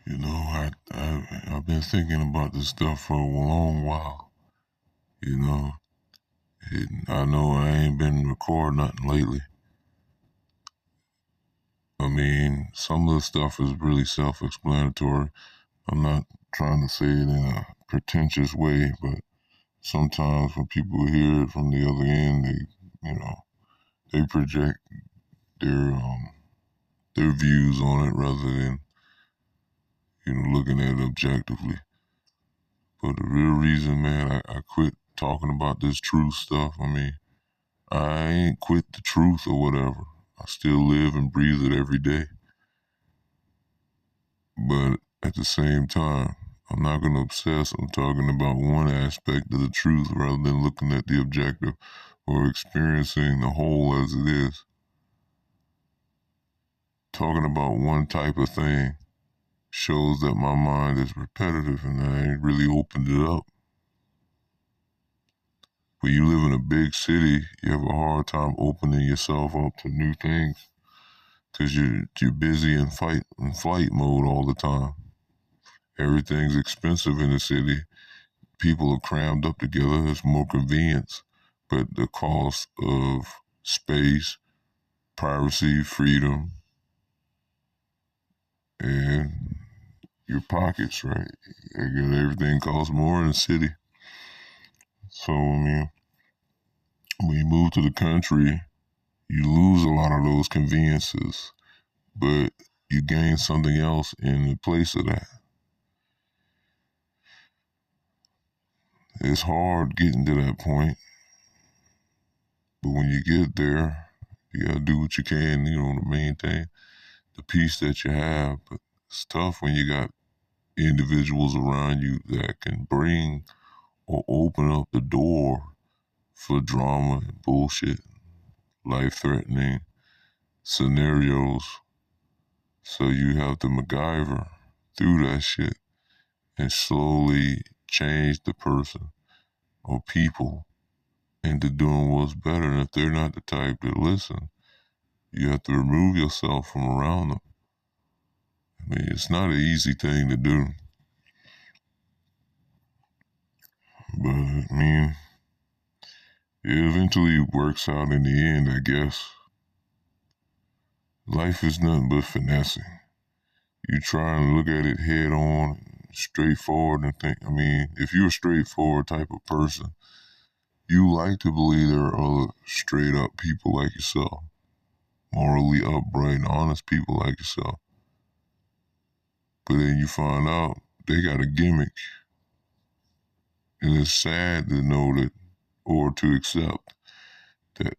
I've been thinking about this stuff for a long while. You know, I know I ain't been recording nothing lately. I mean, some of the stuff is really self-explanatory. I'm not trying to say it in a pretentious way, but sometimes when people hear it from the other end, they project their um their views on it rather than looking at it objectively. But the real reason, man, I quit talking about this truth stuff. I mean, I ain't quit the truth or whatever. I still live and breathe it every day. But at the same time, I'm not going to obsess on talking about one aspect of the truth rather than looking at the objective or experiencing the whole as it is. Talking about one type of thing shows that my mind is repetitive and I ain't really opened it up. When you live in a big city, you have a hard time opening yourself up to new things because you're busy in flight mode all the time. Everything's expensive in the city. People are crammed up together. It's more convenience, but the cost of space, privacy, freedom, and your pockets, right? Again, everything costs more in the city. So, I mean, when you move to the country, you lose a lot of those conveniences, but you gain something else in the place of that. It's hard getting to that point, but when you get there, you gotta do what you can, to maintain the peace that you have. But it's tough when you got individuals around you that can bring or open up the door for drama and bullshit, life threatening scenarios. So you have to MacGyver through that shit and slowly change the person or people into doing what's better. And if they're not the type to listen, you have to remove yourself from around them. I mean, it's not an easy thing to do, but I mean, it eventually works out in the end, I guess. Life is nothing but finessing. You try and look at it head on, straightforward, and think, I mean, if you're a straightforward type of person, you like to believe there are other straight up people like yourself, morally upright and honest people like yourself. But then you find out they got a gimmick. And it's sad to know that, or to accept, that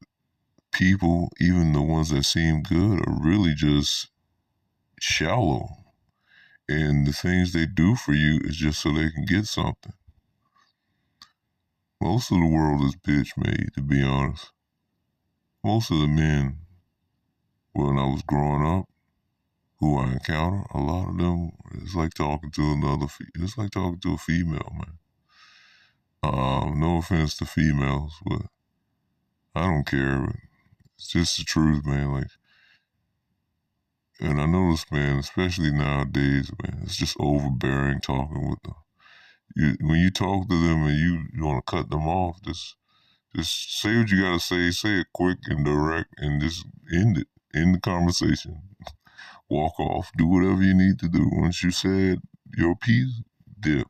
people, even the ones that seem good, are really just shallow. And the things they do for you is just so they can get something. Most of the world is bitch made, to be honest. Most of the men, when I was growing up, who I encounter, a lot of them, it's like talking to it's like talking to a female, man. No offense to females, but I don't care. It's just the truth, man. Like, and I notice, man, especially nowadays, man, it's just overbearing talking with them. When you talk to them and you want to cut them off, just say what you gotta say it quick and direct, and just end it. End the conversation. Walk off. Do whatever you need to do. Once you said your piece, dip.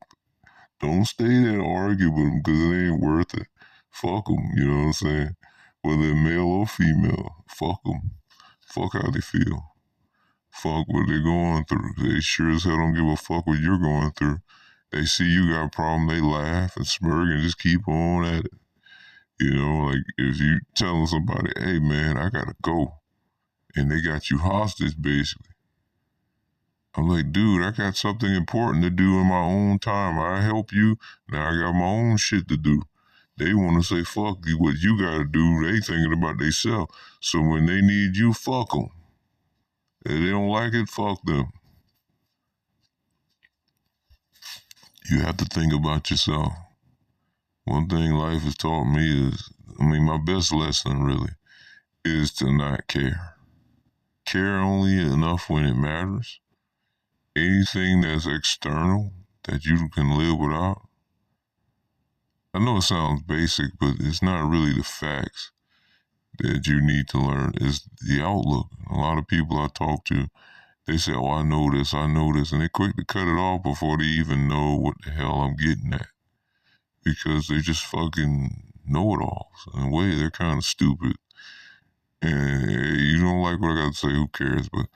Don't stay there and argue with them because it ain't worth it. Fuck them, you know what I'm saying? Whether they're male or female, fuck them. Fuck how they feel. Fuck what they're going through. They sure as hell don't give a fuck what you're going through. They see you got a problem, they laugh and smirk and just keep on at it. Like if you telling somebody, hey man, I gotta go, and they got you hostage basically. I'm like, dude, I got something important to do in my own time. I help you. Now I got my own shit to do. They want to say, fuck you, what you got to do. They thinking about themselves. So when they need you, fuck them. If they don't like it, fuck them. You have to think about yourself. One thing life has taught me is, my best lesson really is to not care. Care only enough when it matters, anything that's external that you can live without. I know it sounds basic, but it's not really the facts that you need to learn. It's the outlook. A lot of people I talk to, they say, "Oh, I know this," and they're quick to cut it off before they even know what the hell I'm getting at, because they just fucking know-it-alls. In a way, they're kind of stupid. And you don't like what I got to say, who cares? But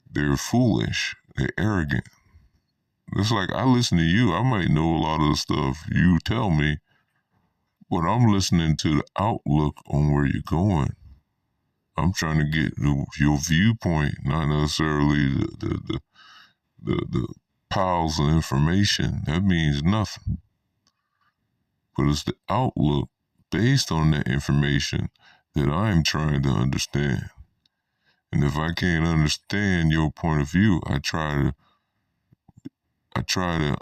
they're foolish. They're arrogant. It's like I listen to you. I might know a lot of the stuff you tell me, but I'm listening to the outlook on where you're going. I'm trying to get your viewpoint, not necessarily the piles of information. That means nothing. But it's the outlook based on that information that I'm trying to understand. And if I can't understand your point of view, I try to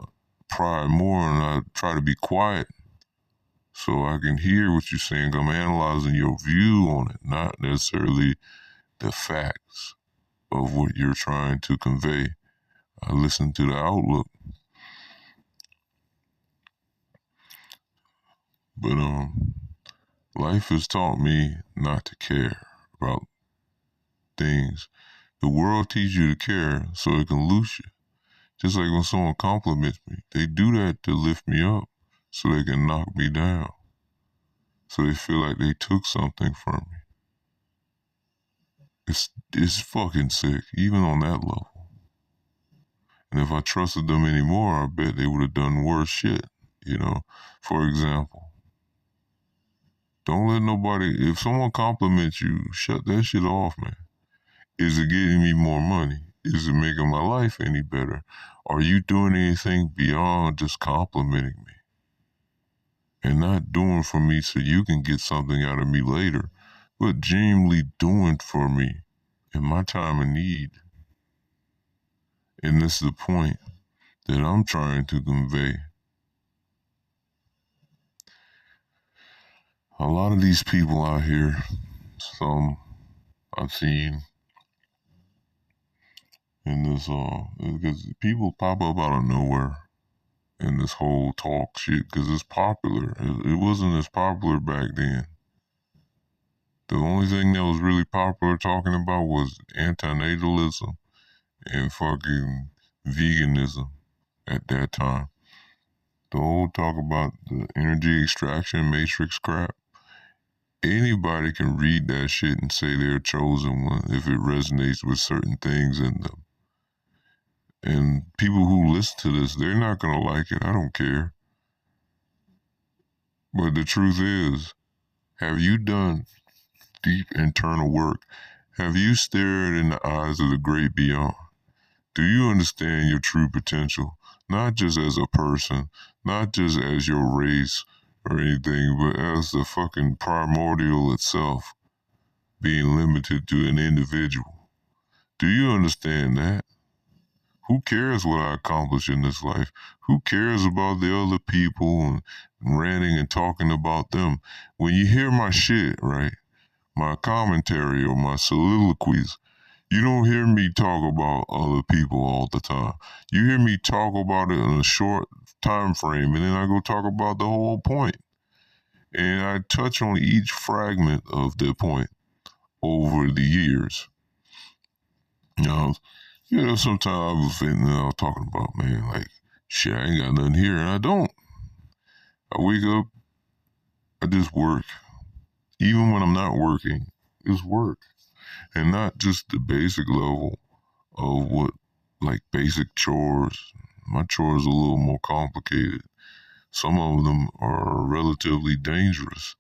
pry more, and I try to be quiet so I can hear what you're saying. I'm analyzing your view on it, not necessarily the facts of what you're trying to convey. I listen to the outlook. But life has taught me not to care about things. The world teaches you to care so it can loose you. Just like when someone compliments me, they do that to lift me up so they can knock me down. So they feel like they took something from me. It's fucking sick, even on that level. And if I trusted them anymore, I bet they would have done worse shit. For example, don't let nobody, if someone compliments you, shut that shit off, man. Is it getting me more money? Is it making my life any better? Are you doing anything beyond just complimenting me? And not doing for me so you can get something out of me later, but genuinely doing for me in my time of need. And this is the point that I'm trying to convey. A lot of these people out here, some I've seen in this, because people pop up out of nowhere in this whole talk shit because it's popular. It wasn't as popular back then. The only thing that was really popular talking about was antinatalism and fucking veganism at that time. The whole talk about the energy extraction matrix crap. Anybody can read that shit and say they're chosen one if it resonates with certain things in them. And people who listen to this, they're not gonna like it. I don't care. But the truth is, have you done deep internal work? Have you stared in the eyes of the great beyond? Do you understand your true potential? Not just as a person, not just as your race or anything, but as the fucking primordial itself, being limited to an individual. Do you understand that? Who cares what I accomplish in this life? Who cares about the other people and ranting and talking about them? When you hear my shit, right? My commentary or my soliloquies, you don't hear me talk about other people all the time. You hear me talk about it in a short time frame, and then I go talk about the whole point. And I touch on each fragment of the point over the years. Sometimes I was sitting there talking about, man, like, shit, I ain't got nothing here, and I don't. I wake up, I just work. Even when I'm not working, it's work. And not just the basic level of what, like basic chores. My chores are a little more complicated. Some of them are relatively dangerous.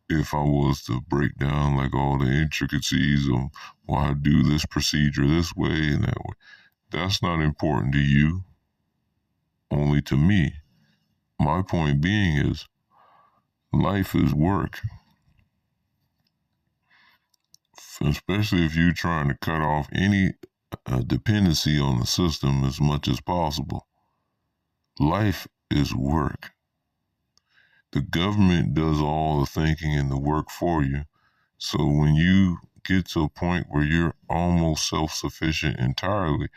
If I was to break down like all the intricacies of why I do this procedure this way and that way, that's not important to you, only to me. My point being is life is work. Especially if you're trying to cut off any dependency on the system as much as possible. Life is work. The government does all the thinking and the work for you. So when you get to a point where you're almost self-sufficient entirely,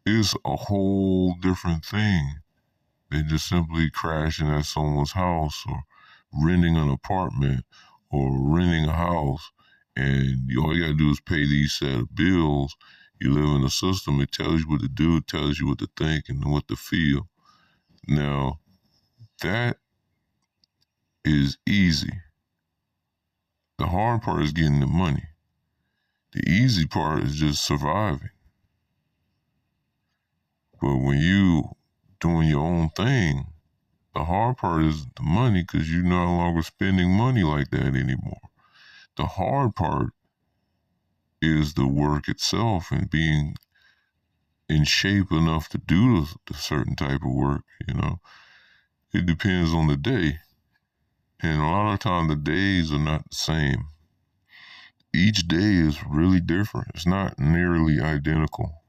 it's a whole different thing than just simply crashing at someone's house or renting an apartment or renting a house. And all you gotta do is pay these set of bills. You live in a system, it tells you what to do, it tells you what to think and what to feel. Now, that is easy. The hard part is getting the money. The easy part is just surviving. But when you doing your own thing, the hard part is the money because you're no longer spending money like that anymore. The hard part is the work itself and being in shape enough to do the certain type of work, you know. It depends on the day. And a lot of times the days are not the same. Each day is really different. It's not nearly identical.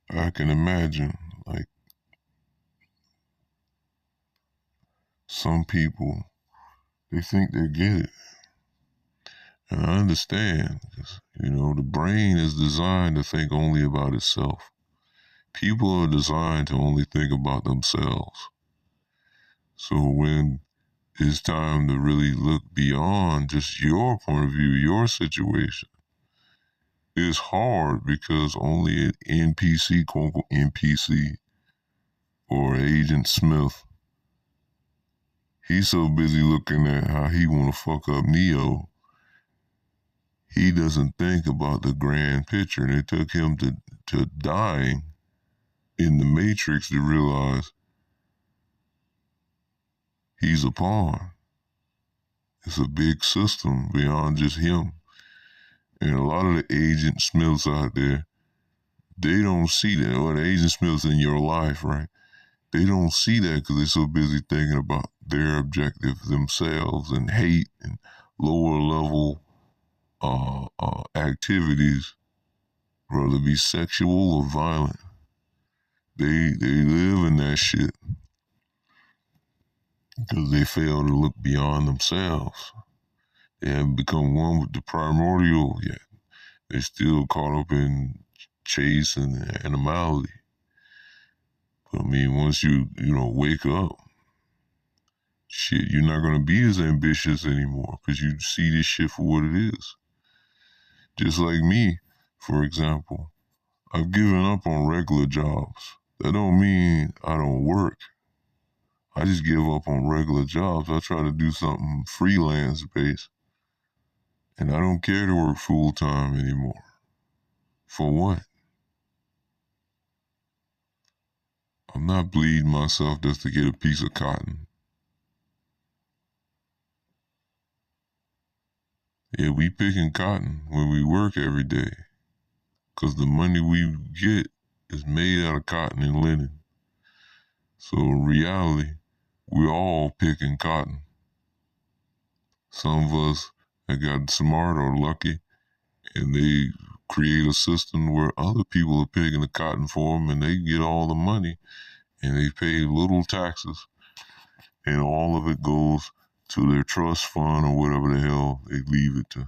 I can imagine, like, some people, they think they get it. And I understand, because, you know, the brain is designed to think only about itself. People are designed to only think about themselves. So when it's time to really look beyond just your point of view, your situation, it's hard because only an NPC, quote unquote NPC, or Agent Smith, he's so busy looking at how he want to fuck up Neo, he doesn't think about the grand picture. And it took him to dying in the Matrix to realize he's a pawn. It's a big system beyond just him. And a lot of the Agent Smiths out there, they don't see that. Or the Agent Smiths in your life, right? They don't see that because they're so busy thinking about their objectives themselves and hate and lower level activities, whether it be sexual or violent. They live in that shit because they fail to look beyond themselves. They haven't become one with the primordial yet. They're still caught up in chase and animality. But I mean, once you wake up, shit, you're not gonna be as ambitious anymore because you see this shit for what it is. Just like me, for example, I've given up on regular jobs. That don't mean I don't work. I just give up on regular jobs. I try to do something freelance based. And I don't care to work full time anymore. For what? I'm not bleeding myself just to get a piece of cotton. Yeah, we picking cotton when we work every day. Because the money we get is made out of cotton and linen. So in reality, we're all picking cotton. Some of us that got smart or lucky and they create a system where other people are picking the cotton for them and they get all the money and they pay little taxes and all of it goes to their trust fund or whatever the hell they leave it to,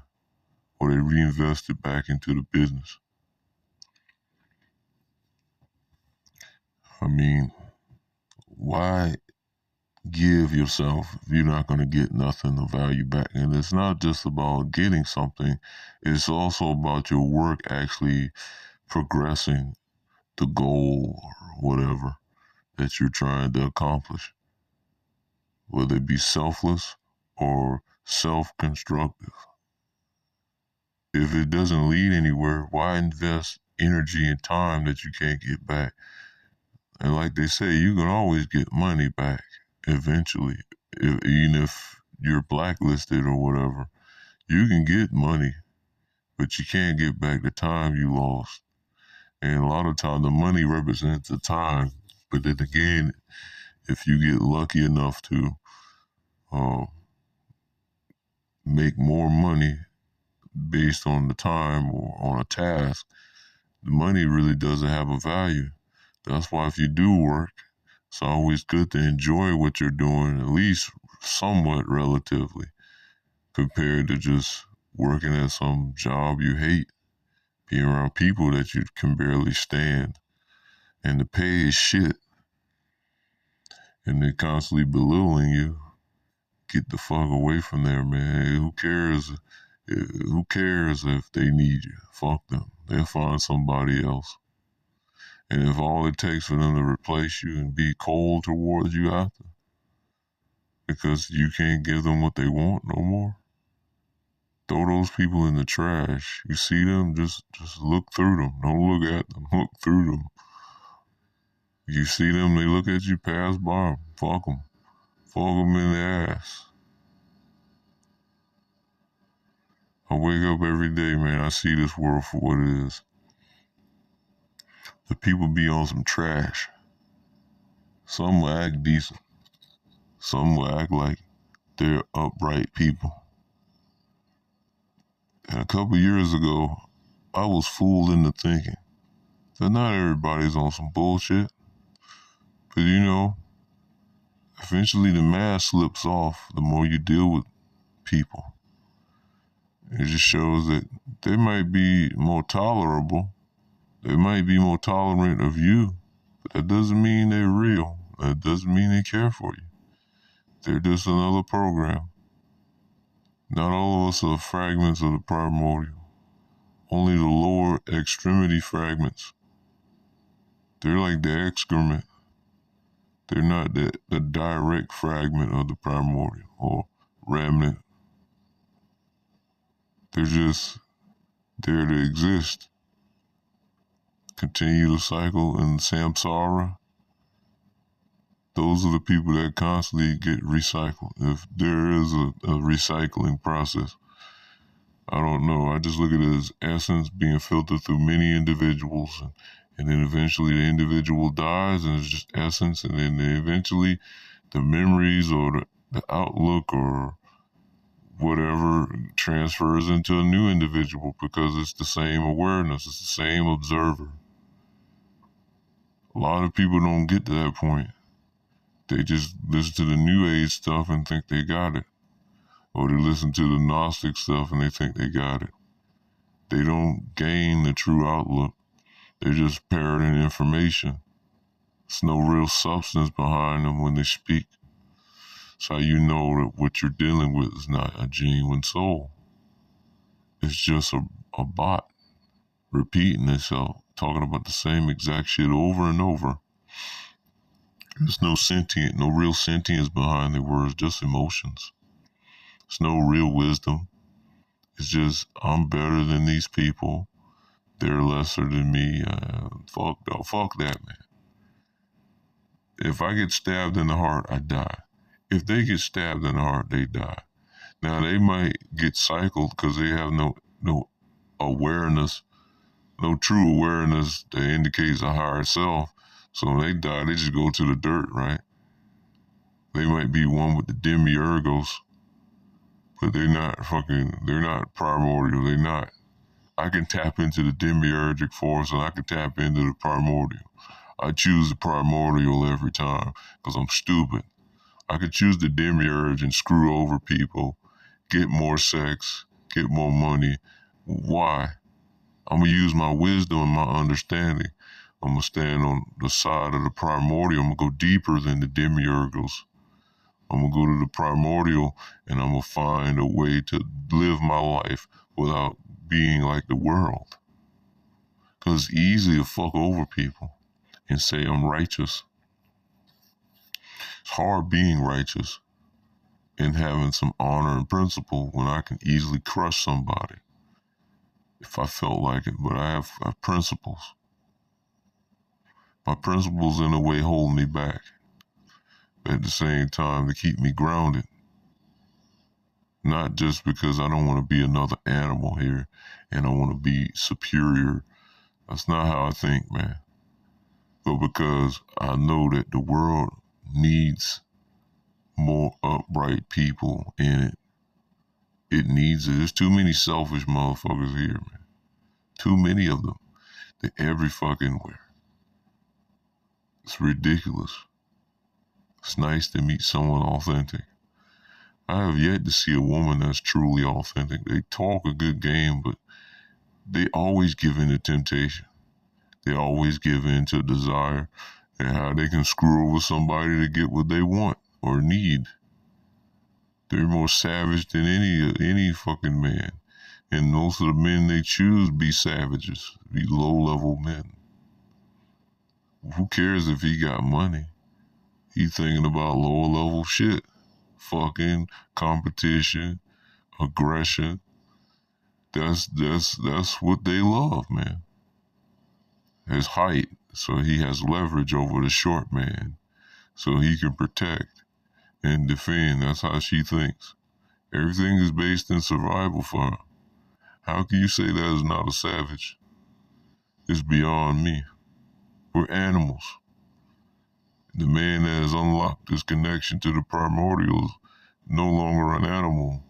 or they reinvest it back into the business. I mean, why give yourself if you're not going to get nothing of value back? And it's not just about getting something, it's also about your work actually progressing the goal or whatever that you're trying to accomplish, whether it be selfless or self-constructive. If it doesn't lead anywhere, why invest energy and time that you can't get back? And like they say, you can always get money back eventually. Even if you're blacklisted or whatever, you can get money, but you can't get back the time you lost. And a lot of time, the money represents the time. But then again, if you get lucky enough to uh, make more money based on the time or on a task, the money really doesn't have a value. That's why if you do work, it's always good to enjoy what you're doing, at least somewhat relatively, compared to just working at some job you hate, being around people that you can barely stand, and the pay is shit, and they're constantly belittling you. Get the fuck away from there, man. Who cares? Who cares if they need you? Fuck them. They'll find somebody else. And if all it takes for them to replace you and be cold towards you after, because you can't give them what they want no more, throw those people in the trash. You see them, just look through them. Don't look at them. Look through them. You see them, they look at you, pass by them. Fuck them. Fuck them in the ass. I wake up every day, man. I see this world for what it is. The people be on some trash. Some will act decent. Some will act like they're upright people. And a couple years ago, I was fooled into thinking that not everybody's on some bullshit. But you know, eventually the mask slips off the more you deal with people. It just shows that they might be more tolerable. They might be more tolerant of you, but that doesn't mean they're real. That doesn't mean they care for you. They're just another program. Not all of us are fragments of the primordial. Only the lower extremity fragments. They're like the excrement. They're not the direct fragment of the primordial or remnant. They're just there to exist. Continue to cycle in samsara. Those are the people that constantly get recycled. If there is a recycling process, I don't know. I just look at it as essence being filtered through many individuals, and then eventually the individual dies, and it's just essence, and then eventually the memories or the outlook or whatever transfers into a new individual because it's the same awareness, it's the same observer. A lot of people don't get to that point. They just listen to the New Age stuff and think they got it. Or they listen to the Gnostic stuff and they think they got it. They don't gain the true outlook. They're just parroting information. There's no real substance behind them when they speak. It's how you know that what you're dealing with is not a genuine soul. It's just a bot repeating itself, talking about the same exact shit over and over. There's no real sentience behind their words, just emotions. There's no real wisdom. It's just, I'm better than these people. They're lesser than me. Fuck that, man. If I get stabbed in the heart, I die. If they get stabbed in the heart, they die. Now, they might get cycled because they have no awareness, no true awareness that indicates a higher self. So when they die, they just go to the dirt, right? They might be one with the demiurgos, but they're not primordial. They're not. I can tap into the demiurgic force and I can tap into the primordial. I choose the primordial every time because I'm stupid. I could choose the demiurge and screw over people, get more sex, get more money. Why? I'm going to use my wisdom and my understanding. I'm going to stand on the side of the primordial. I'm going to go deeper than the demiurgos. I'm going to go to the primordial and I'm going to find a way to live my life without being like the world. Because it's easy to fuck over people and say I'm righteous. It's hard being righteous and having some honor and principle when I can easily crush somebody if I felt like it, but I have principles. My principles in a way hold me back, but at the same time they keep me grounded. Not just because I don't want to be another animal here and I want to be superior. That's not how I think, man. But because I know that the world needs more upright people in it. It needs it. There's too many selfish motherfuckers here, man. Too many of them. They're every fucking where. It's ridiculous. It's nice to meet someone authentic. I have yet to see a woman that's truly authentic. They talk a good game, but they always give in to temptation. They always give in to desire and how they can screw over somebody to get what they want or need. They're more savage than any fucking man. And most of the men they choose be savages, be low-level men. Who cares if he got money? He's thinking about lower-level shit. Fucking competition, aggression. That's what they love, man. His height, so he has leverage over the short man, so he can protect and defend. That's how she thinks. Everything is based in survival for her. How can you say that is not a savage? It's beyond me. We're animals. The man that has unlocked his connection to the primordial is no longer an animal.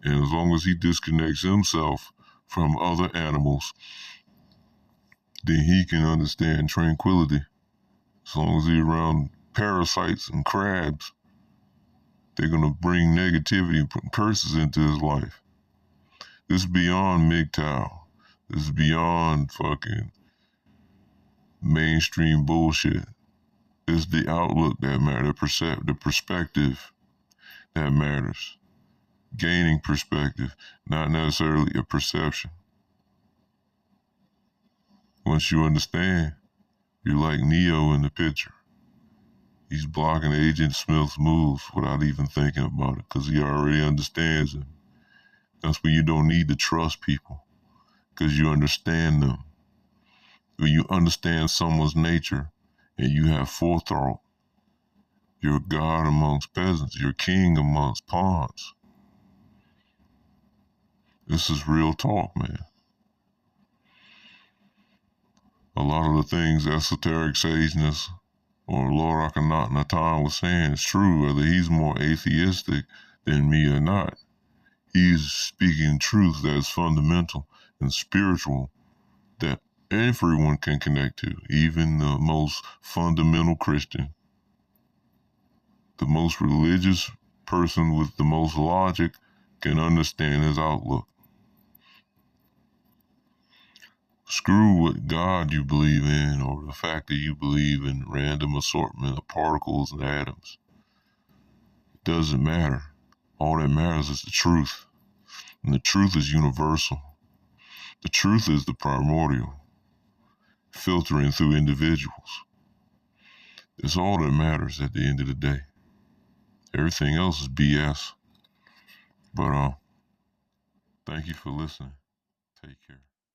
And as long as he disconnects himself from other animals, then he can understand tranquility. As long as he's around parasites and crabs, they're going to bring negativity and put curses into his life. This is beyond MGTOW. This is beyond fucking mainstream bullshit. It's the outlook that matters, the perspective that matters. Gaining perspective, not necessarily a perception. Once you understand, you're like Neo in the picture. He's blocking Agent Smith's moves without even thinking about it because he already understands them. That's when you don't need to trust people because you understand them. When you understand someone's nature and you have forethought, you're a god amongst peasants. You're a king amongst pawns. This is real talk, man. A lot of the things esoteric sageness or Lord Akhenaten was saying is true, whether he's more atheistic than me or not. He's speaking truth that is fundamental and spiritual that everyone can connect to, even the most fundamental Christian. The most religious person with the most logic can understand his outlook. Screw what God you believe in or the fact that you believe in random assortment of particles and atoms. It doesn't matter. All that matters is the truth. And the truth is universal. The truth is the primordial, filtering through individuals. It's all that matters at the end of the day. Everything else is BS. But thank you for listening. Take care.